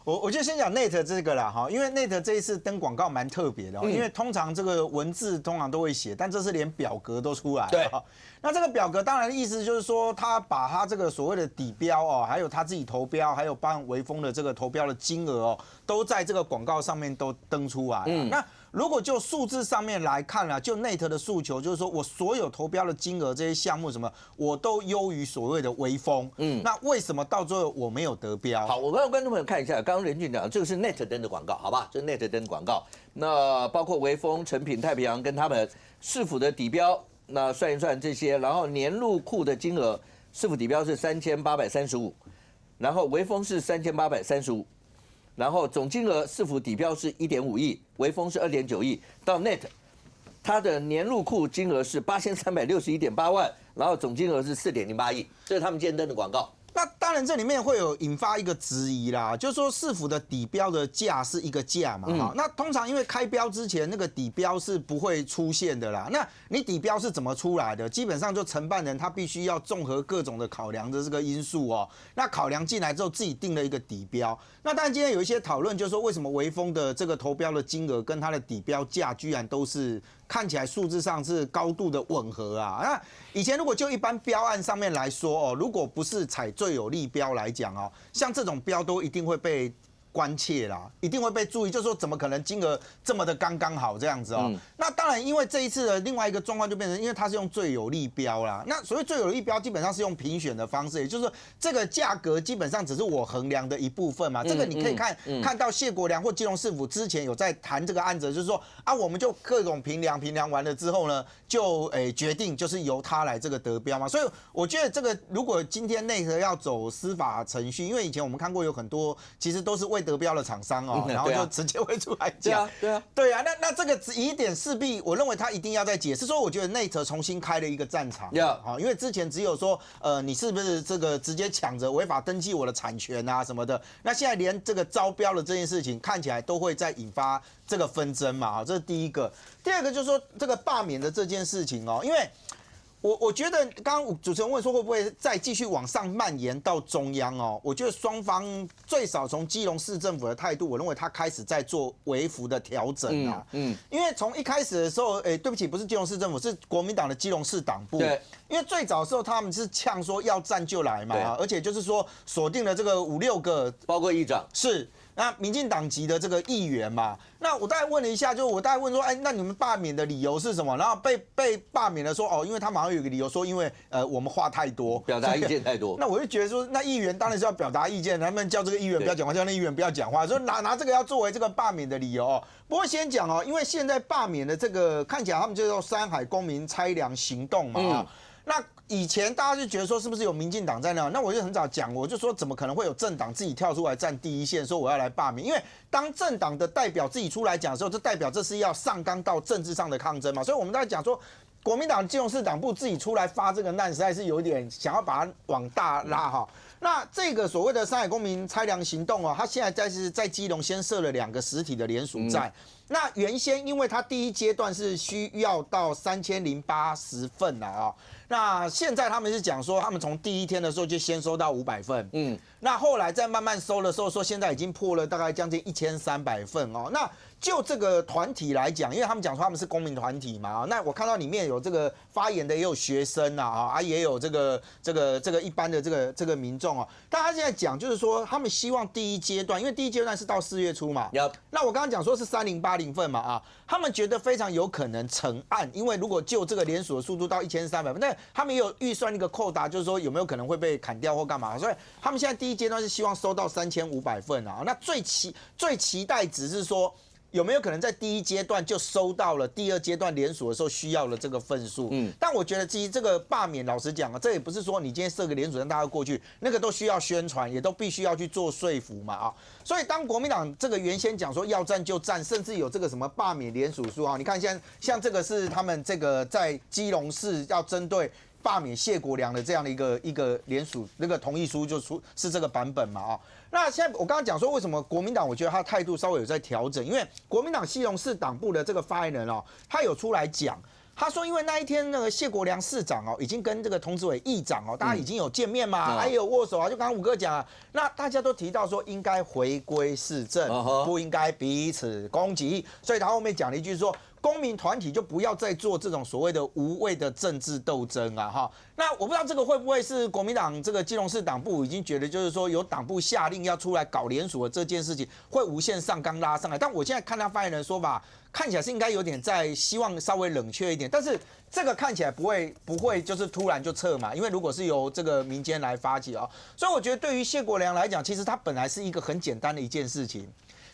我就先讲 Net 这个啦哈，因为 Net 这一次登广告蛮特别的，因为通常这个文字通常都会写，但这次连表格都出来了。对，那这个表格当然意思就是说，他把他这个所谓的底标哦，还有他自己投标，还有帮微风的这个投标的金额哦，都在这个广告上面都登出来了。那如果就数字上面来看啦，就 Net 的诉求就是说我所有投标的金额这些项目什么，我都优于所谓的微风。那为什么到最后我没有得标？好，我让观众朋友看一下，刚刚任俊讲这个是 Net 登的广告，好吧？这是 Net 登的广告。那包括微风、成品、太平洋跟他们市府的底标，那算一算这些，然后年入库的金额，市府底标是3835，然后微风是3835。然后总金额市府底标是1.5亿，微风是2.9亿，到 Net， 它的年入库金额是8361.8万，然后总金额是4.08亿，这是他们今天登的广告。那当然，这里面会有引发一个质疑啦，就是说市府的底标的价是一个价嘛，那通常因为开标之前那个底标是不会出现的啦。那你底标是怎么出来的？基本上就承办人他必须要综合各种的考量的这个因素哦，那考量进来之后自己定了一个底标。那当然今天有一些讨论，就是说为什么微风的这个投标的金额跟它的底标价居然都是看起来数字上是高度的吻合啊？那以前如果就一般标案上面来说哦，如果不是采最有利标来讲哦，像这种标都一定会被关切啦，一定会被注意，就是说怎么可能金额这么的刚刚好这样子哦？那当然，因为这一次的另外一个状况就变成，因为它是用最有利标啦。那所谓最有利标，基本上是用评选的方式，也就是说这个价格基本上只是我衡量的一部分嘛。这个你可以看到谢国良或基隆市府之前有在谈这个案子，就是说啊，我们就各种评量完了之后呢，就决定就是由他来这个得标嘛。所以我觉得这个如果今天内核要走司法程序，因为以前我们看过有很多其实都是未得标的厂商哦，然后就直接会出来讲，对啊，那这个疑点势必我认为他一定要再解释，说我觉得内则重新开了一个战场，因为之前只有说你是不是这个直接抢着违法登记我的产权啊什么的，那现在连这个招标的这件事情看起来都会再引发这个纷争嘛，这是第一个。第二个就是说这个罢免的这件事情哦，因为我觉得刚刚主持人问说会不会再继续往上蔓延到中央哦？我觉得双方最少从基隆市政府的态度，我认为他开始在做微幅的调整啊。因为从一开始的时候，对不起，不是基隆市政府，是国民党的基隆市党部。对。因为最早的时候他们是呛说要战就来嘛，而且就是说锁定了这个5、6个，包括议长是。那民进党籍的这个议员嘛，那我大概问了一下，就我大概问说，那你们罢免的理由是什么？然后被罢免了说，因为他马上有一个理由说，因为我们话太多，表达意见太多。那我就觉得说，那议员当然是要表达意见，他们叫这个议员不要讲话，叫那议员不要讲话，说拿这个要作为这个罢免的理由哦。不过先讲因为现在罢免的这个看起来他们就叫山海公民拆粮行动嘛那以前大家就觉得说是不是有民进党在那？那我就很早讲，我就说怎么可能会有政党自己跳出来站第一线，说我要来罢免？因为当政党的代表自己出来讲的时候，这代表这是要上纲到政治上的抗争嘛。所以我们在讲说，国民党基隆市党部自己出来发这个难，实在是有点想要把它往大拉哈。那这个所谓的山海公民拆粮行动它现在在基隆先设了2个实体的联署站。那原先因为它第一阶段是需要到3080份那现在他们是讲说，他们从第一天的时候就先收到500份，那后来再慢慢收的时候，说现在已经破了大概将近1300份那就这个团体来讲，因为他们讲说他们是公民团体嘛那我看到里面有这个发言的，也有学生也有这个一般的这个民众大家现在讲就是说，他们希望第一阶段，因为第一阶段是到4月初嘛，那我刚刚讲说是3080份嘛他们觉得非常有可能成案，因为如果就这个联署的速度到1300份，那他们也有预算一个扣打，就是说有没有可能会被砍掉或干嘛，所以他们现在第一阶段是希望收到3500份那最期待值是说，有没有可能在第一阶段就收到了第二阶段联署的时候需要的这个份数？但我觉得其实这个罢免，老实讲这也不是说你今天设个联署让大家过去，那个都需要宣传，也都必须要去做说服嘛所以当国民党这个原先讲说要战就战，甚至有这个什么罢免联署书你看像这个是他们这个在基隆市要针对罢免谢国良的这样的一个联署那个同意书，就是这个版本嘛那现在我刚刚讲说，为什么国民党我觉得他态度稍微有在调整，因为国民党基隆市党部的这个发言人他有出来讲，他说因为那一天那个谢国良市长已经跟这个童子伟议长大家已经有见面嘛，还有握手啊，就刚刚武哥讲啊，那大家都提到说应该回归市政，不应该彼此攻击，所以他后面讲了一句说。公民团体就不要再做这种所谓的无谓的政治斗争啊！哈，那我不知道这个会不会是国民党这个基隆市党部已经觉得，就是说有党部下令要出来搞联署的这件事情，会无限上纲拉上来。但我现在看他发言人的说法，看起来是应该有点在希望稍微冷却一点，但是这个看起来不会就是突然就撤嘛，因为如果是由这个民间来发起所以我觉得对于谢国良来讲，其实他本来是一个很简单的一件事情。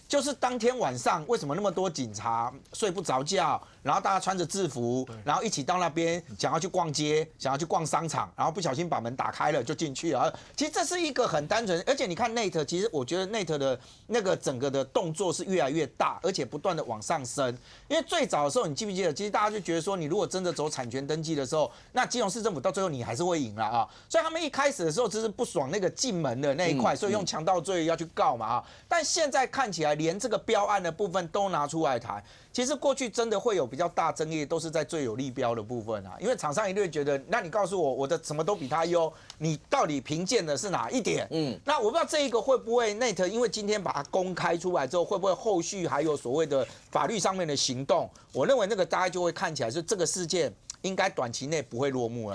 就是当天晚上为什么那么多警察睡不着觉，然后大家穿着制服，然后一起到那边想要去逛街，想要去逛商场，然后不小心把门打开了就进去了。其实这是一个很单纯，而且你看 Nate， 其实我觉得 Nate 的那个整个的动作是越来越大，而且不断的往上升。因为最早的时候，你记不记得，其实大家就觉得说，你如果真的走产权登记的时候，那基隆市政府到最后你还是会赢了啊。所以他们一开始的时候只是不爽那个进门的那一块，所以用强盗罪要去告嘛啊。但现在看起来连这个标案的部分都拿出来谈，其实过去真的会有比较大争议，都是在最有利标的部分啊，因为厂商一定会觉得，那你告诉我，我的什么都比他优，你到底评鉴的是哪一点？那我不知道这一个会不会 Nate， 因为今天把它公开出来之后，会不会后续还有所谓的法律上面的行动？我认为那个大家就会看起来是这个事件应该短期内不会落幕了。